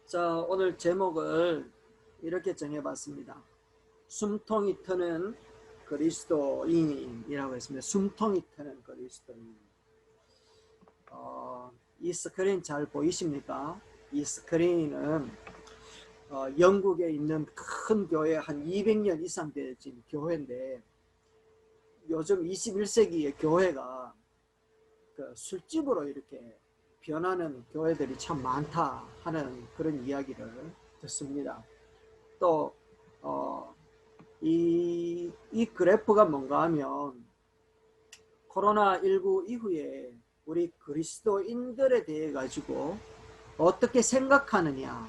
자, 오늘 제목을 이렇게 정해봤습니다. 숨통이 트는 그리스도인이라고 했습니다. 숨통이 트는 그리스도인. 이 스크린 잘 보이십니까? 이 스크린은 영국에 있는 큰 교회, 한 200년 이상 된 교회인데, 요즘 21세기의 교회가 그 술집으로 이렇게 변하는 교회들이 참 많다 하는 그런 이야기를 듣습니다. 또 이 그래프가 뭔가 하면 코로나19 이후에 우리 그리스도인들에 대해 가지고 어떻게 생각하느냐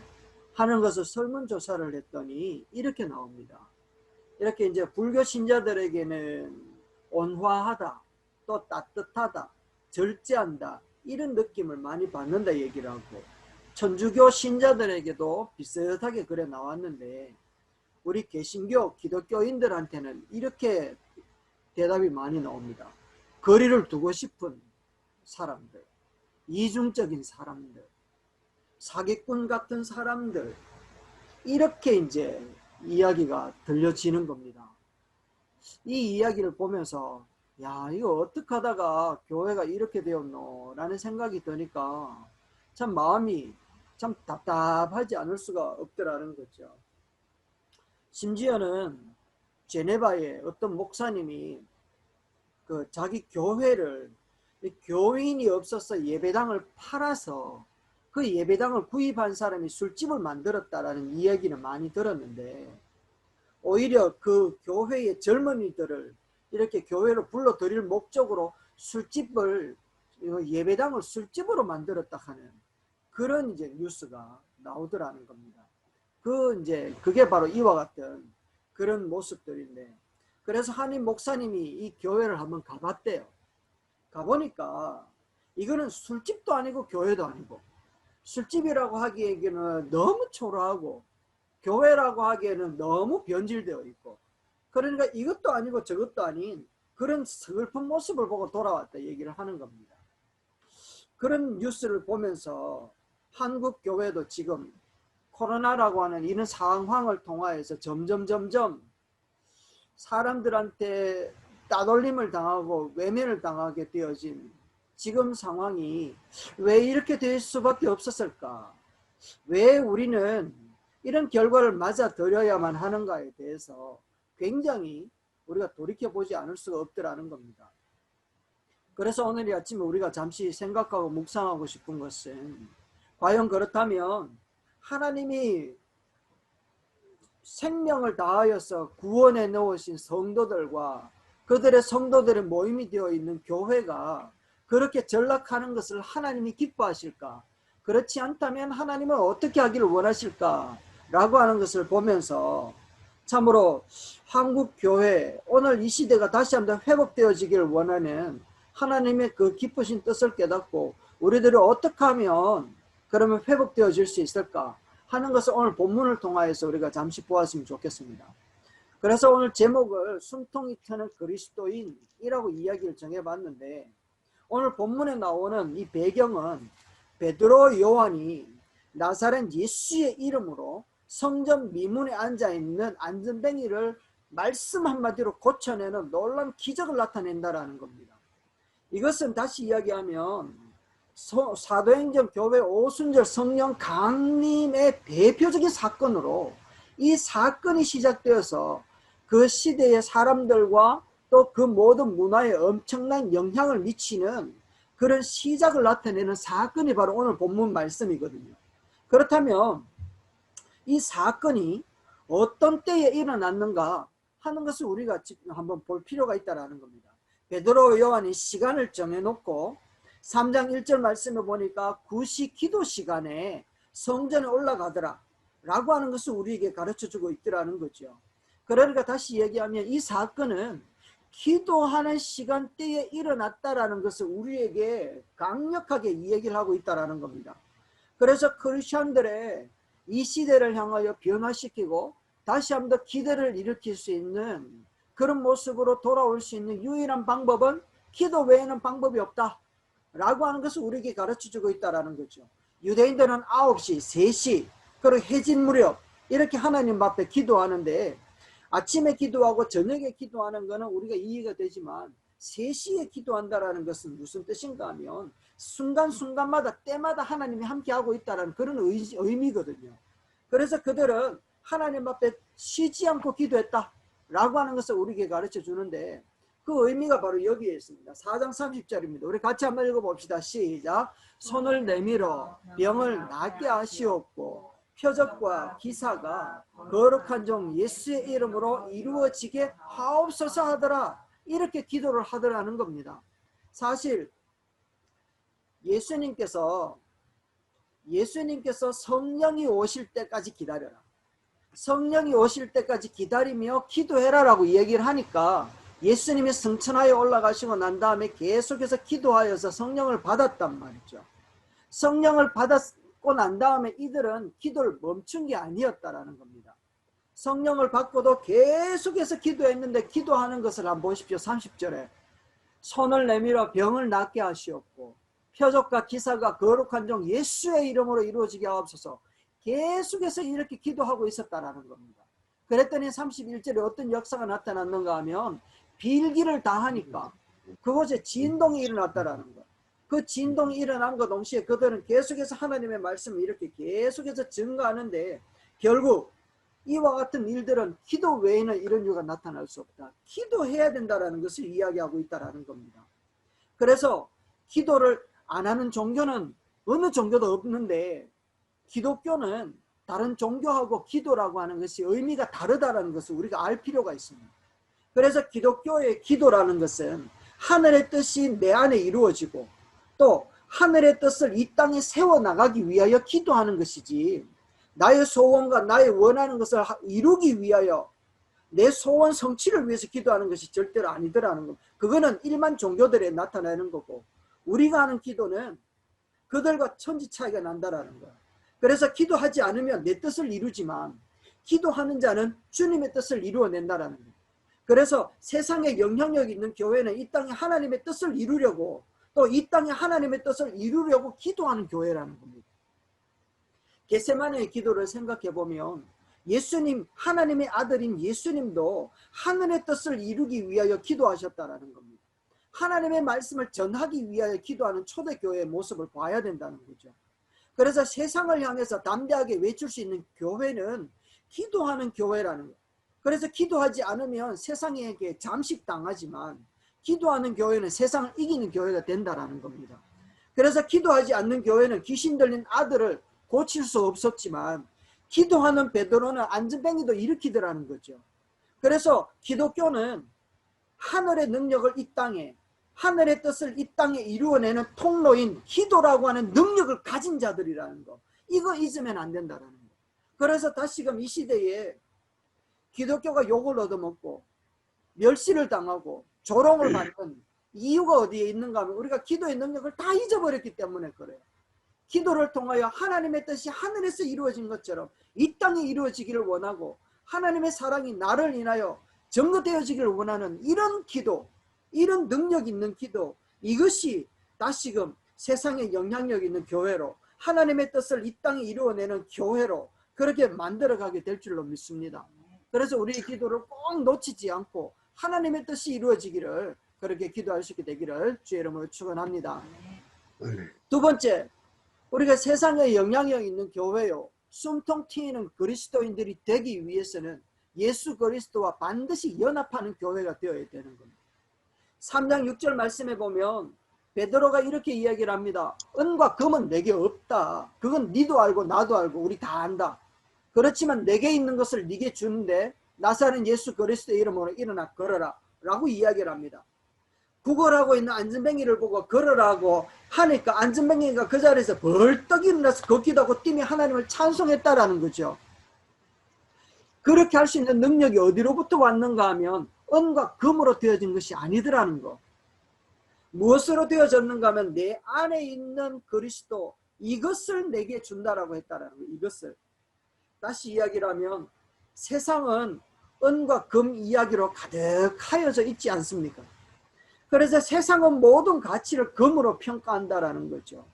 하는 것을 설문조사를 했더니 이렇게 나옵니다. 이렇게 이제 불교 신자들에게는 온화하다, 또 따뜻하다, 절제한다, 이런 느낌을 많이 받는다 얘기를 하고, 천주교 신자들에게도 비슷하게 그래 나왔는데, 우리 개신교 기독교인들한테는 이렇게 대답이 많이 나옵니다. 거리를 두고 싶은 사람들, 이중적인 사람들, 사기꾼 같은 사람들, 이렇게 이제 이야기가 들려지는 겁니다. 이 이야기를 보면서 야, 이거 어떻게 하다가 교회가 이렇게 되었노 라는 생각이 드니까 참 마음이 참 답답하지 않을 수가 없더라는 거죠. 심지어는 제네바의 어떤 목사님이 그 자기 교회를, 교인이 없어서 예배당을 팔아서 그 예배당을 구입한 사람이 술집을 만들었다라는 이야기는 많이 들었는데, 오히려 그 교회의 젊은이들을 이렇게 교회로 불러들일 목적으로 술집을, 예배당을 술집으로 만들었다 하는 그런 이제 뉴스가 나오더라는 겁니다. 그게 바로 이와 같은 그런 모습들인데, 그래서 한인 목사님이 이 교회를 한번 가봤대요. 가보니까 이거는 술집도 아니고 교회도 아니고, 술집이라고 하기에는 너무 초라하고 교회라고 하기에는 너무 변질되어 있고, 그러니까 이것도 아니고 저것도 아닌 그런 슬픈 모습을 보고 돌아왔다 얘기를 하는 겁니다. 그런 뉴스를 보면서 한국 교회도 지금 코로나라고 하는 이런 상황을 통하여서 점점 사람들한테 따돌림을 당하고 외면을 당하게 되어진 지금 상황이 왜 이렇게 될 수밖에 없었을까? 왜 우리는 이런 결과를 맞아들여야만 하는가에 대해서 굉장히 우리가 돌이켜보지 않을 수가 없더라는 겁니다. 그래서 오늘 아침에 우리가 잠시 생각하고 묵상하고 싶은 것은, 과연 그렇다면 하나님이 생명을 다하여서 구원해 놓으신 성도들과 그들의 성도들의 모임이 되어 있는 교회가 그렇게 전락하는 것을 하나님이 기뻐하실까? 그렇지 않다면 하나님은 어떻게 하기를 원하실까? 라고 하는 것을 보면서 참으로 한국 교회, 오늘 이 시대가 다시 한번 회복되어지기를 원하는 하나님의 그 기쁘신 뜻을 깨닫고 우리들이 어떻게 하면 그러면 회복되어질 수 있을까 하는 것을 오늘 본문을 통하여서 우리가 잠시 보았으면 좋겠습니다. 그래서 오늘 제목을 숨통이 트는 그리스도인이라고 이야기를 정해봤는데, 오늘 본문에 나오는 이 배경은 베드로 요한이 나사렛 예수의 이름으로 성전 미문에 앉아있는 안전뱅이를 말씀 한마디로 고쳐내는 놀라운 기적을 나타낸다라는 겁니다. 이것은 다시 이야기하면 사도행전 교회 오순절 성령 강림의 대표적인 사건으로, 이 사건이 시작되어서 그 시대의 사람들과 또 그 모든 문화에 엄청난 영향을 미치는 그런 시작을 나타내는 사건이 바로 오늘 본문 말씀이거든요. 그렇다면 이 사건이 어떤 때에 일어났는가 하는 것을 우리가 지금 한번 볼 필요가 있다는 겁니다. 베드로 요한이 시간을 정해놓고 3장 1절 말씀에 보니까 9시 기도 시간에 성전에 올라가더라 라고 하는 것을 우리에게 가르쳐주고 있더라는 거죠. 그러니까 다시 얘기하면 이 사건은 기도하는 시간대에 일어났다라는 것을 우리에게 강력하게 얘기를 하고 있다는 겁니다. 그래서 크리스천들의 이 시대를 향하여 변화시키고 다시 한번 기대를 일으킬 수 있는 그런 모습으로 돌아올 수 있는 유일한 방법은 기도 외에는 방법이 없다 라고 하는 것을 우리에게 가르쳐주고 있다는 거죠. 유대인들은 9시, 3시 그리고 해진 무렵 이렇게 하나님 앞에 기도하는데, 아침에 기도하고 저녁에 기도하는 것은 우리가 이해가 되지만 3시에 기도한다라는 것은 무슨 뜻인가 하면 순간순간마다 때마다 하나님이 함께하고 있다는 그런 의미거든요. 그래서 그들은 하나님 앞에 쉬지 않고 기도했다 라고 하는 것을 우리에게 가르쳐 주는데, 그 의미가 바로 여기에 있습니다. 4장 30절입니다. 우리 같이 한번 읽어봅시다. 시작. 손을 내밀어 병을 낫게 하시옵고 표적과 기사가 거룩한 종 예수의 이름으로 이루어지게 하옵소서 하더라. 이렇게 기도를 하더라는 겁니다. 사실 예수님께서 성령이 오실 때까지 기다려라, 성령이 오실 때까지 기다리며 기도해라라고 얘기를 하니까, 예수님이 성천하에 올라가시고 난 다음에 계속해서 기도하여서 성령을 받았단 말이죠. 성령을 받았고 난 다음에 이들은 기도를 멈춘 게 아니었다라는 겁니다. 성령을 받고도 계속해서 기도했는데, 기도하는 것을 한번 보십시오. 30절에 손을 내밀어 병을 낫게 하시옵고 표적과 기사가 거룩한 종 예수의 이름으로 이루어지게 하옵소서. 계속해서 이렇게 기도하고 있었다라는 겁니다. 그랬더니 31절에 어떤 역사가 나타났는가 하면, 빌기를 다 하니까 그곳에 진동이 일어났다라는 것. 그 진동이 일어남과 동시에 그들은 계속해서 하나님의 말씀을 이렇게 계속해서 증거하는데, 결국 이와 같은 일들은 기도 외에는 이런 이유가 나타날 수 없다. 기도해야 된다는 것을 이야기하고 있다는 겁니다. 그래서 기도를 안 하는 종교는 어느 종교도 없는데, 기독교는 다른 종교하고 기도라고 하는 것이 의미가 다르다는 것을 우리가 알 필요가 있습니다. 그래서 기독교의 기도라는 것은 하늘의 뜻이 내 안에 이루어지고 또 하늘의 뜻을 이 땅에 세워나가기 위하여 기도하는 것이지, 나의 소원과 나의 원하는 것을 이루기 위하여 내 소원 성취를 위해서 기도하는 것이 절대로 아니더라는 것. 그거는 일반 종교들에 나타나는 거고, 우리가 하는 기도는 그들과 천지 차이가 난다라는 거야. 그래서 기도하지 않으면 내 뜻을 이루지만, 기도하는 자는 주님의 뜻을 이루어낸다라는 거야. 그래서 세상에 영향력 있는 교회는 이 땅에 하나님의 뜻을 이루려고, 또 이 땅에 하나님의 뜻을 이루려고 기도하는 교회라는 겁니다. 겟세마네의 기도를 생각해 보면, 예수님, 하나님의 아들인 예수님도 하늘의 뜻을 이루기 위하여 기도하셨다라는 겁니다. 하나님의 말씀을 전하기 위하여 기도하는 초대교회의 모습을 봐야 된다는 거죠. 그래서 세상을 향해서 담대하게 외칠 수 있는 교회는 기도하는 교회라는 거예요. 그래서 기도하지 않으면 세상에게 잠식당하지만, 기도하는 교회는 세상을 이기는 교회가 된다라는 겁니다. 그래서 기도하지 않는 교회는 귀신 들린 아들을 고칠 수 없었지만, 기도하는 베드로는 안전뱅이도 일으키더라는 거죠. 그래서 기독교는 하늘의 능력을 이 땅에, 하늘의 뜻을 이 땅에 이루어내는 통로인 기도라고 하는 능력을 가진 자들이라는 거, 이거 잊으면 안 된다는 거. 그래서 다시금 이 시대에 기독교가 욕을 얻어먹고 멸시를 당하고 조롱을 받는 이유가 어디에 있는가 하면, 우리가 기도의 능력을 다 잊어버렸기 때문에 그래요. 기도를 통하여 하나님의 뜻이 하늘에서 이루어진 것처럼 이 땅에 이루어지기를 원하고, 하나님의 사랑이 나를 인하여 증거되어지기를 원하는 이런 기도, 이런 능력 있는 기도, 이것이 다시금 세상에 영향력 있는 교회로, 하나님의 뜻을 이 땅에 이루어내는 교회로 그렇게 만들어가게 될 줄로 믿습니다. 그래서 우리의 기도를 꼭 놓치지 않고 하나님의 뜻이 이루어지기를, 그렇게 기도할 수 있게 되기를 주의 이름으로 축원합니다. 두 번째, 우리가 세상에 영향력 있는 교회요, 숨통 트이는 그리스도인들이 되기 위해서는 예수 그리스도와 반드시 연합하는 교회가 되어야 되는 겁니다. 3장 6절 말씀에 보면 베드로가 이렇게 이야기를 합니다. 은과 금은 내게 없다. 그건 니도 알고 나도 알고 우리 다 안다. 그렇지만 내게 있는 것을 네게 주는데, 나사렛 예수 그리스도의 이름으로 일어나 걸어라 라고 이야기를 합니다. 구걸하고 있는 안전뱅이를 보고 걸으라고 하니까 안전뱅이가 그 자리에서 벌떡 일어나서 걷기도 하고 뛰며 하나님을 찬송했다라는 거죠. 그렇게 할 수 있는 능력이 어디로부터 왔는가 하면 은과 금으로 되어진 것이 아니더라는 거. 무엇으로 되어졌는가 하면 내 안에 있는 그리스도, 이것을 내게 준다라고 했다라는 거. 이것을 다시 이야기를 하면, 세상은 은과 금 이야기로 가득하여져 있지 않습니까? 그래서 세상은 모든 가치를 금으로 평가한다라는 거죠.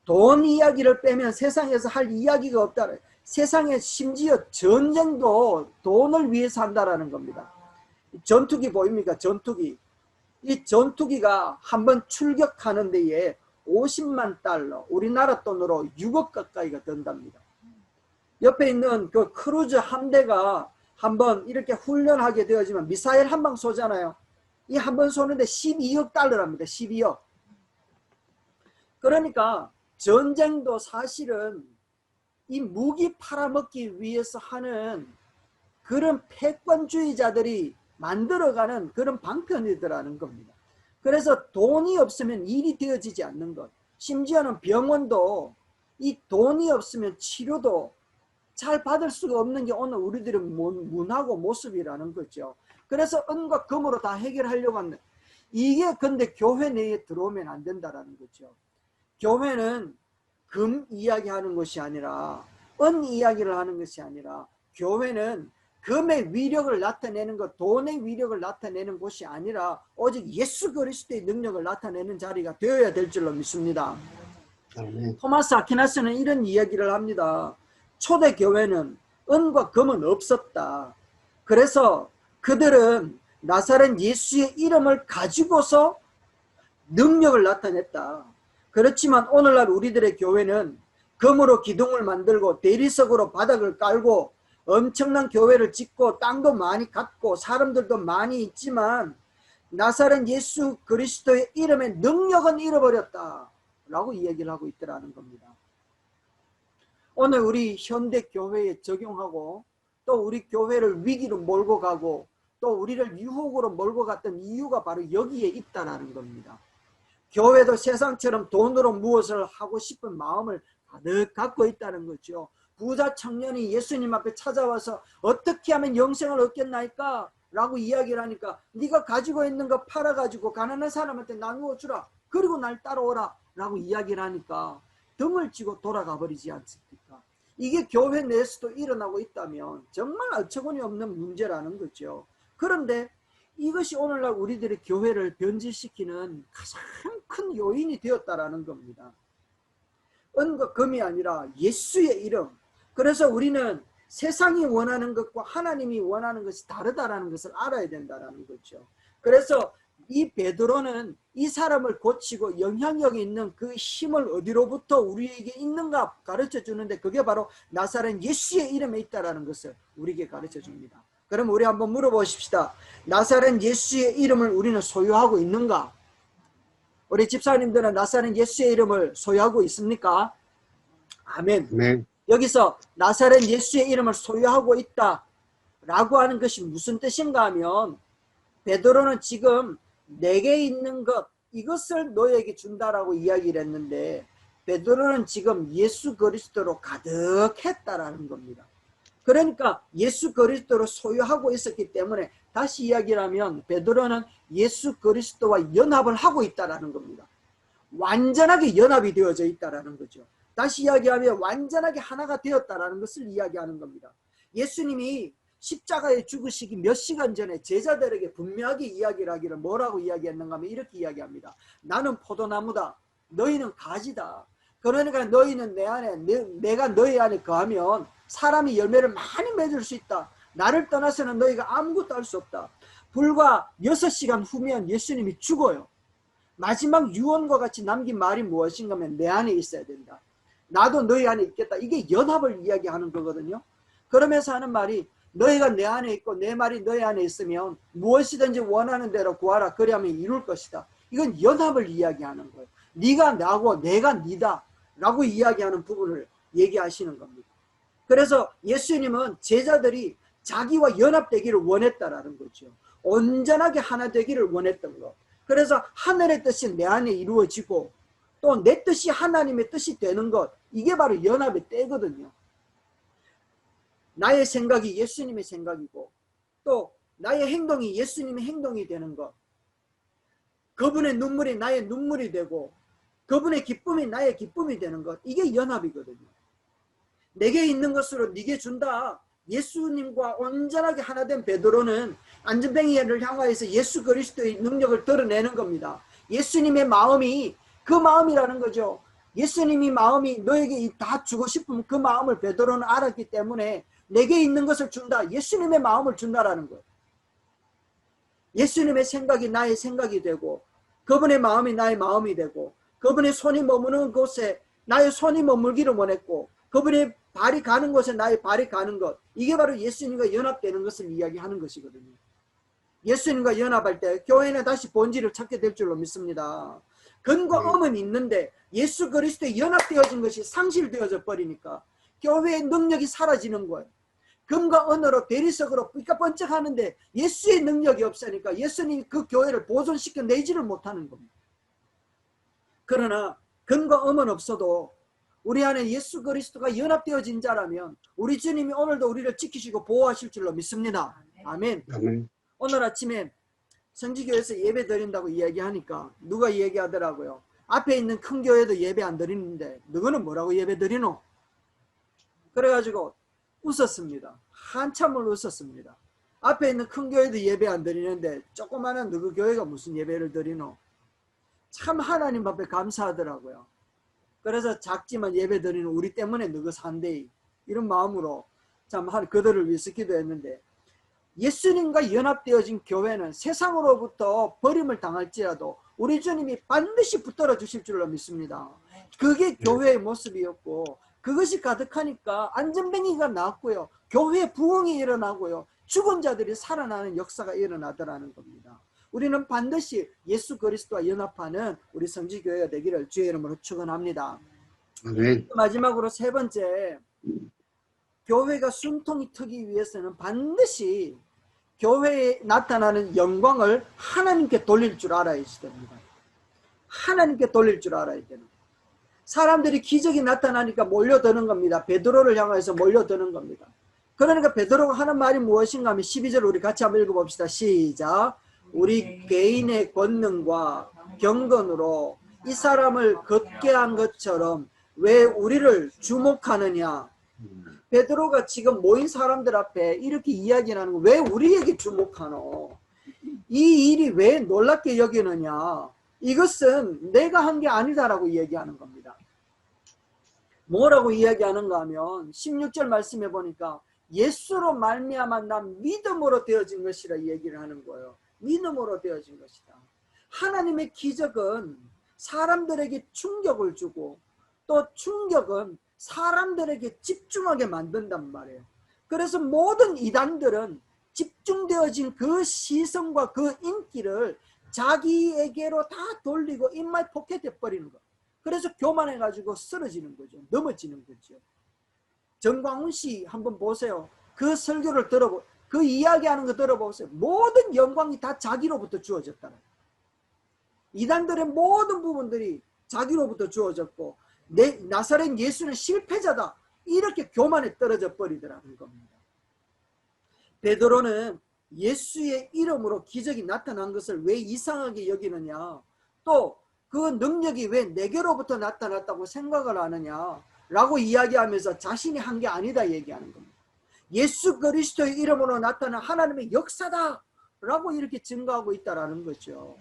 돈 이야기를 빼면 세상에서 할 이야기가 없다. 세상에 심지어 전쟁도 돈을 위해서 한다라는 겁니다. 전투기 보입니까? 전투기. 이 전투기가 한번 출격하는 데에 50만 달러, 우리나라 돈으로 6억 가까이가 든답니다. 옆에 있는 그 크루즈 함대가 한번 이렇게 훈련하게 되어지면 미사일 한 방 쏘잖아요. 이 한 번 쏘는데 12억 달러랍니다. 12억. 그러니까 전쟁도 사실은 이 무기 팔아먹기 위해서 하는 그런 패권주의자들이 만들어가는 그런 방편이더라는 겁니다. 그래서 돈이 없으면 일이 되어지지 않는 것. 심지어는 병원도 이 돈이 없으면 치료도 잘 받을 수가 없는 게 오늘 우리들의 문화고 모습이라는 거죠. 그래서 은과 금으로 다 해결하려고 하는, 이게 근데 교회 내에 들어오면 안 된다라는 거죠. 교회는 금 이야기하는 것이 아니라, 은 이야기를 하는 것이 아니라, 교회는 금의 위력을 나타내는 것, 돈의 위력을 나타내는 곳이 아니라 오직 예수 그리스도의 능력을 나타내는 자리가 되어야 될 줄로 믿습니다. 토마스 아퀴나스는 이런 이야기를 합니다. 초대 교회는 은과 금은 없었다. 그래서 그들은 나사렛 예수의 이름을 가지고서 능력을 나타냈다. 그렇지만 오늘날 우리들의 교회는 금으로 기둥을 만들고 대리석으로 바닥을 깔고 엄청난 교회를 짓고 땅도 많이 갖고 사람들도 많이 있지만 나사렛 예수 그리스도의 이름의 능력은 잃어버렸다 라고 이야기를 하고 있더라는 겁니다. 오늘 우리 현대 교회에 적용하고 또 우리 교회를 위기로 몰고 가고 또 우리를 유혹으로 몰고 갔던 이유가 바로 여기에 있다는 겁니다. 교회도 세상처럼 돈으로 무엇을 하고 싶은 마음을 가득 갖고 있다는 거죠. 부자 청년이 예수님 앞에 찾아와서 어떻게 하면 영생을 얻겠나이까? 라고 이야기를 하니까 네가 가지고 있는 거 팔아가지고 가난한 사람한테 나누어 주라. 그리고 날 따라오라. 라고 이야기를 하니까 등을 쥐고 돌아가 버리지 않습니까? 이게 교회 내에서도 일어나고 있다면 정말 어처구니 없는 문제라는 거죠. 그런데 이것이 오늘날 우리들의 교회를 변질시키는 가장 큰 요인이 되었다라는 겁니다. 은과 금이 아니라 예수의 이름. 그래서 우리는 세상이 원하는 것과 하나님이 원하는 것이 다르다라는 것을 알아야 된다는 거죠. 그래서 이 베드로는 이 사람을 고치고 영향력이 있는 그 힘을 어디로부터 우리에게 있는가 가르쳐 주는데 그게 바로 나사렛 예수의 이름에 있다는 것을 우리에게 가르쳐 줍니다. 그럼 우리 한번 물어보십시다. 나사렛 예수의 이름을 우리는 소유하고 있는가? 우리 집사님들은 나사렛 예수의 이름을 소유하고 있습니까? 아멘. 네. 여기서 나사렛 예수의 이름을 소유하고 있다 라고 하는 것이 무슨 뜻인가 하면 베드로는 지금 내게 있는 것 이것을 너에게 준다라고 이야기를 했는데 베드로는 지금 예수 그리스도로 가득했다라는 겁니다. 그러니까 예수 그리스도로 소유하고 있었기 때문에 다시 이야기를 하면 베드로는 예수 그리스도와 연합을 하고 있다라는 겁니다. 완전하게 연합이 되어져 있다라는 거죠. 다시 이야기하면 완전하게 하나가 되었다라는 것을 이야기하는 겁니다. 예수님이 십자가에 죽으시기 몇 시간 전에 제자들에게 분명하게 이야기를 하기를 뭐라고 이야기했는가 하면 이렇게 이야기합니다. 나는 포도나무다. 너희는 가지다. 그러니까 너희는 내 안에 내가 너희 안에 거하면 사람이 열매를 많이 맺을 수 있다. 나를 떠나서는 너희가 아무것도 할 수 없다. 불과 6시간 후면 예수님이 죽어요. 마지막 유언과 같이 남긴 말이 무엇인가 하면 내 안에 있어야 된다. 나도 너희 안에 있겠다. 이게 연합을 이야기하는 거거든요. 그러면서 하는 말이 너희가 내 안에 있고 내 말이 너희 안에 있으면 무엇이든지 원하는 대로 구하라. 그리하면 이룰 것이다. 이건 연합을 이야기하는 거예요. 네가 나고 내가 니다 라고 이야기하는 부분을 얘기하시는 겁니다. 그래서 예수님은 제자들이 자기와 연합되기를 원했다라는 거죠. 온전하게 하나 되기를 원했던 것. 그래서 하늘의 뜻이 내 안에 이루어지고 또 내 뜻이 하나님의 뜻이 되는 것. 이게 바로 연합의 때거든요. 나의 생각이 예수님의 생각이고 또 나의 행동이 예수님의 행동이 되는 것. 그분의 눈물이 나의 눈물이 되고 그분의 기쁨이 나의 기쁨이 되는 것. 이게 연합이거든요. 내게 있는 것으로 네게 준다. 예수님과 온전하게 하나 된 베드로는 안전뱅이를 향하여서 예수 그리스도의 능력을 드러내는 겁니다. 예수님의 마음이 그 마음이라는 거죠. 예수님이 마음이 너에게 다 주고 싶으면 그 마음을 베드로는 알았기 때문에 내게 있는 것을 준다. 예수님의 마음을 준다라는 거예요. 예수님의 생각이 나의 생각이 되고 그분의 마음이 나의 마음이 되고 그분의 손이 머무는 곳에 나의 손이 머물기를 원했고 그분의 발이 가는 곳에 나의 발이 가는 것, 이게 바로 예수님과 연합되는 것을 이야기하는 것이거든요. 예수님과 연합할 때 교회는 다시 본질을 찾게 될 줄로 믿습니다. 근과 음은 있는데 예수 그리스도에 연합되어진 것이 상실되어져 버리니까 교회의 능력이 사라지는 거예요. 금과 은으로 대리석으로 삐까번쩍하는데 예수의 능력이 없으니까 예수님이 그 교회를 보존시켜 내지를 못하는 겁니다. 그러나 금과 음은 없어도 우리 안에 예수 그리스도가 연합되어진 자라면 우리 주님이 오늘도 우리를 지키시고 보호하실 줄로 믿습니다. 아멘. 아멘. 오늘 아침에 성지교회에서 예배 드린다고 이야기하니까 누가 얘기하더라고요. 앞에 있는 큰 교회도 예배 안 드리는데 너희는 뭐라고 예배 드리노? 그래가지고 웃었습니다. 한참을 웃었습니다. 앞에 있는 큰 교회도 예배 안 드리는데 조그마한 너희 교회가 무슨 예배를 드리노? 참 하나님 앞에 감사하더라고요. 그래서 작지만 예배 드리는 우리 때문에 너희 산대 이런 마음으로 참 그들을 위해서 기도했는데, 예수님과 연합되어진 교회는 세상으로부터 버림을 당할지라도 우리 주님이 반드시 붙들어 주실 줄로 믿습니다. 그게 교회의 모습이었고 그것이 가득하니까 안전뱅이가 나왔고요. 교회에 부흥이 일어나고요. 죽은 자들이 살아나는 역사가 일어나더라는 겁니다. 우리는 반드시 예수 그리스도와 연합하는 우리 성지교회가 되기를 주의 이름으로 축원합니다. 아멘. 마지막으로 세 번째, 교회가 순통이 트기 위해서는 반드시 교회에 나타나는 영광을 하나님께 돌릴 줄 알아야 됩니다. 하나님께 돌릴 줄 알아야 되는 거예요. 사람들이 기적이 나타나니까 몰려드는 겁니다. 베드로를 향해서 몰려드는 겁니다. 그러니까 베드로가 하는 말이 무엇인가 하면 12절 우리 같이 한번 읽어봅시다. 시작. 우리 개인의 권능과 경건으로 이 사람을 걷게 한 것처럼 왜 우리를 주목하느냐. 베드로가 지금 모인 사람들 앞에 이렇게 이야기를 하는 거, 왜 우리에게 주목하노? 이 일이 왜 놀랍게 여기느냐? 이것은 내가 한 게 아니다라고 이야기하는 겁니다. 뭐라고 이야기하는가 하면 16절 말씀해 보니까 예수로 말미암아 난 믿음으로 되어진 것이라 얘기를 하는 거예요. 믿음으로 되어진 것이다. 하나님의 기적은 사람들에게 충격을 주고 또 충격은 사람들에게 집중하게 만든단 말이에요. 그래서 모든 이단들은 집중되어진 그 시선과 그 인기를 자기에게로 다 돌리고 입맛 포켓해 버리는 거. 그래서 교만해가지고 쓰러지는 거죠. 넘어지는 거죠. 정광훈 씨 한번 보세요. 그 설교를 그 이야기하는 거 들어보세요. 모든 영광이 다 자기로부터 주어졌다. 이단들의 모든 부분들이 자기로부터 주어졌고 나사렛 예수는 실패자다. 이렇게 교만에 떨어져 버리더라는 겁니다. 베드로는 예수의 이름으로 기적이 나타난 것을 왜 이상하게 여기느냐, 또 그 능력이 왜 내게로부터 나타났다고 생각을 하느냐 라고 이야기하면서 자신이 한 게 아니다 얘기하는 겁니다. 예수 그리스도의 이름으로 나타난 하나님의 역사다 라고 이렇게 증거하고 있다라는 거죠.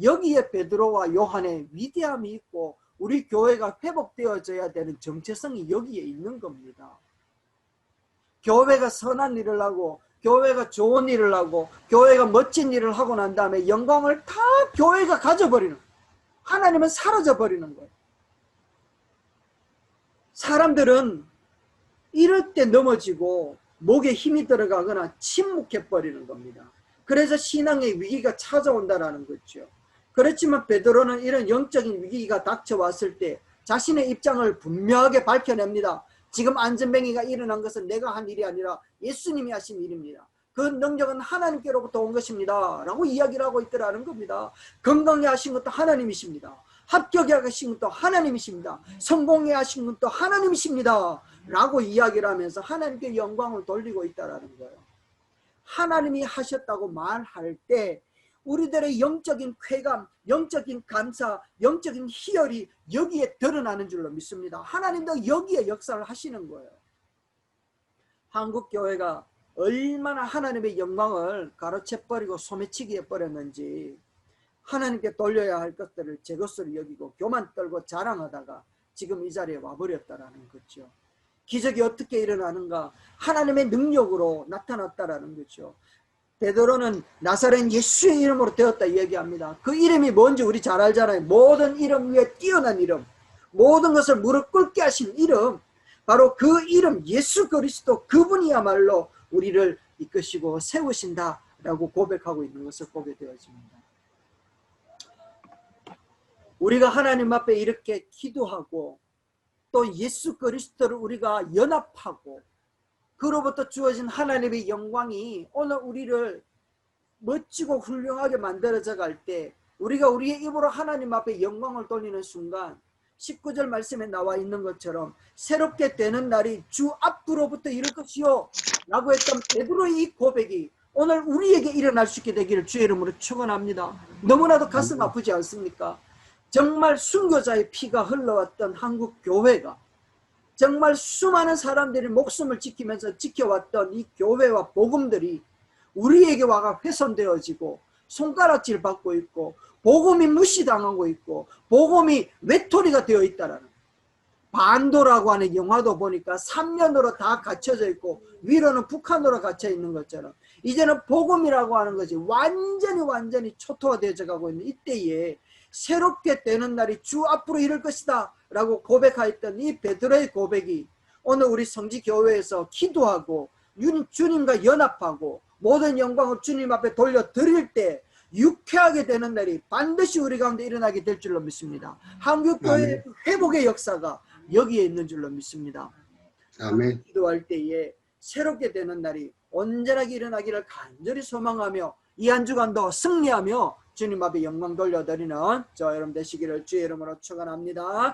여기에 베드로와 요한의 위대함이 있고 우리 교회가 회복되어져야 되는 정체성이 여기에 있는 겁니다. 교회가 선한 일을 하고 교회가 좋은 일을 하고 교회가 멋진 일을 하고 난 다음에 영광을 다 교회가 가져버리는, 하나님은 사라져버리는 거예요. 사람들은 이럴 때 넘어지고 목에 힘이 들어가거나 침묵해버리는 겁니다. 그래서 신앙의 위기가 찾아온다는 거죠. 그렇지만 베드로는 이런 영적인 위기가 닥쳐왔을 때 자신의 입장을 분명하게 밝혀냅니다. 지금 안전뱅이가 일어난 것은 내가 한 일이 아니라 예수님이 하신 일입니다. 그 능력은 하나님께로부터 온 것입니다 라고 이야기를 하고 있더라는 겁니다. 건강해 하신 것도 하나님이십니다. 합격해 하신 것도 하나님이십니다. 성공해 하신 것도 하나님이십니다 라고 이야기를 하면서 하나님께 영광을 돌리고 있다는 거예요. 하나님이 하셨다고 말할 때 우리들의 영적인 쾌감, 영적인 감사, 영적인 희열이 여기에 드러나는 줄로 믿습니다. 하나님도 여기에 역사를 하시는 거예요. 한국교회가 얼마나 하나님의 영광을 가로채버리고 소매치기 해버렸는지, 하나님께 돌려야 할 것들을 제 것으로 여기고 교만 떨고 자랑하다가 지금 이 자리에 와버렸다라는 거죠. 기적이 어떻게 일어나는가? 하나님의 능력으로 나타났다라는 거죠. 베드로는 나사렛 예수의 이름으로 되었다 얘기합니다. 그 이름이 뭔지 우리 잘 알잖아요. 모든 이름 위에 뛰어난 이름, 모든 것을 무릎 꿇게 하신 이름, 바로 그 이름 예수 그리스도, 그분이야말로 우리를 이끄시고 세우신다라고 고백하고 있는 것을 보게 되어집니다. 우리가 하나님 앞에 이렇게 기도하고 또 예수 그리스도를 우리가 연합하고 그로부터 주어진 하나님의 영광이 오늘 우리를 멋지고 훌륭하게 만들어져 갈 때, 우리가 우리의 입으로 하나님 앞에 영광을 돌리는 순간 19절 말씀에 나와 있는 것처럼 새롭게 되는 날이 주 앞으로부터 이를 것이요 라고 했던 베드로의 이 고백이 오늘 우리에게 일어날 수 있게 되기를 주의 이름으로 축원합니다. 너무나도 가슴 아프지 않습니까? 정말 순교자의 피가 흘러왔던 한국 교회가, 정말 수많은 사람들이 목숨을 지키면서 지켜왔던 이 교회와 복음들이 우리에게 와가 훼손되어지고 손가락질 받고 있고 복음이 무시당하고 있고 복음이 외톨이가 되어 있다라는, 반도라고 하는 영화도 보니까 3면으로 다 갇혀져 있고 위로는 북한으로 갇혀 있는 것처럼 이제는 복음이라고 하는 것이 완전히 초토화되어져 가고 있는 이때에 새롭게 되는 날이 주 앞으로 이를 것이다 라고 고백하였던 이 베드로의 고백이 오늘 우리 성지교회에서 기도하고 주님과 연합하고 모든 영광을 주님 앞에 돌려드릴 때 유쾌하게 되는 날이 반드시 우리 가운데 일어나게 될 줄로 믿습니다. 한국교회의 회복의 역사가 여기에 있는 줄로 믿습니다. 아멘. 기도할 때에 새롭게 되는 날이 언제나 일어나기를 간절히 소망하며 이 한 주간도 승리하며 주님 앞에 영광 돌려드리는 저 여러분 되시기를 주의 이름으로 축원합니다.